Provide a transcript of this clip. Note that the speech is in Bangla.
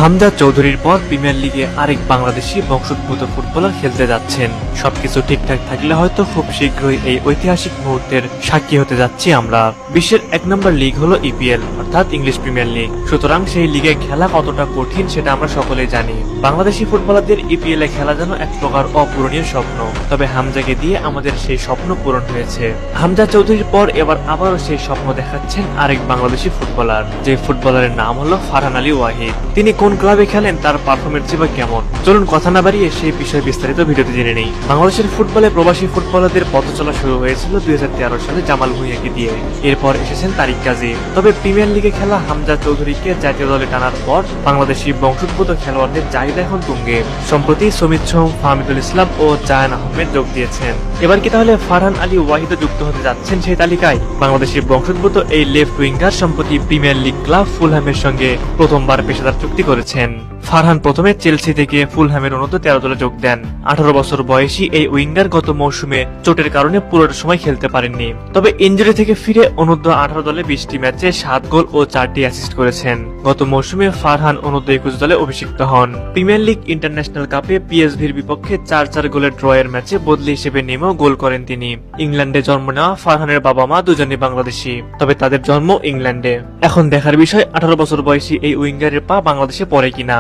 হামজা চৌধুরীর পর প্রিমিয়ার লিগে আরেক বাংলাদেশি বংশোদ্ভূত ফুটবলার খেলতে যাচ্ছেন। সবকিছু ঠিকঠাক থাকলে হয়তো খুব শীঘ্রই এই ঐতিহাসিক মুহূর্তের সাক্ষী হতে যাচ্ছি আমরা। বিশ্বের 1 নম্বর লিগ হলো ইপিএল অর্থাৎ ইংলিশ প্রিমিয়ার লিগ। সুতরাং সেই লিগে খেলা কতটা কঠিন সেটা আমরা সকলেই জানি। বাংলাদেশি ফুটবলারদের ইপিএল এ খেলা যেন এক প্রকার অপূরণীয় স্বপ্ন। তবে হামজাকে দিয়ে আমাদের সেই স্বপ্ন পূরণ হয়েছে। হামজা চৌধুরীর পর এবার আবারও সেই স্বপ্ন দেখাচ্ছেন আরেক বাংলাদেশি ফুটবলার, যে ফুটবলারের নাম হলো ফারহান আলী ওয়াহিদ। তিনি কোন ক্লাবে খেলেন, তার পারফরমেন্স বা কেমন, চলুন কথা না বাড়িয়ে সেই বিষয়ে বিস্তারিত ভিডিওতে জেনে নেই। বাংলাদেশের ফুটবলে প্রবাসী ফুটবলারদের পথ চলা শুরু হয়েছিল 2013 সালে জামাল ভুঁইয়াকে দিয়ে। এরপর এসেছেন তারিক কাজী। তবে প্রিমিয়ার লিগে খেলা হামজা চৌধুরীকে জাতীয় দলে টানার পর বাংলাদেশি বংশোদ্ভূত খেলোয়াড়দের চাহিদা এখন তুঙ্গে। সম্প্রতি সমিত সোম, ফাহমিদুল ইসলাম ও জায়ান আহমেদ যোগ দিয়েছেন। এবার কি তাহলে ফারহান আলী ওয়াহিদও যুক্ত হতে যাচ্ছেন সেই তালিকায়? বাংলাদেশি বংশোদ্ভূত এই লেফট উইঙ্গার সম্প্রতি প্রিমিয়ার লিগ ক্লাব ফুলহ্যামের সঙ্গে প্রথমবার পেশাদার চুক্তি করেছেন। ফারহান প্রথমে চেলসি থেকে ফুলহ্যামের অনূর্ধ্ব-13 দলে যোগ দেন। 18 বছর বয়সী এই উইঙ্গার গত মৌসুমে চোটের কারণে পুরোটা সময় খেলতে পারেননি। তবে ইনজুরি থেকে ফিরে অনূর্ধ্ব-18 দলে 20টি ম্যাচে 7 গোল ও 4টি অ্যাসিস্ট করেছেন। গত মৌসুমে ফারহান অনূর্ধ্ব-21 দলে অভিষিক্ত হন। প্রিমিয়ার লিগ ইন্টারন্যাশনাল কাপে পিএসভির বিপক্ষে 4-4 গোলের ড্রয়ের ম্যাচে বদলি হিসেবে নেমেও গোল করেন তিনি। ইংল্যান্ডে জন্ম নেওয়া ফারহানের বাবা মা দুজনেই বাংলাদেশি, তবে তাদের জন্ম ইংল্যান্ডে। এখন দেখার বিষয় 18 বছর বয়সী এই উইঙ্গারের পা বাংলাদেশে পড়ে কিনা।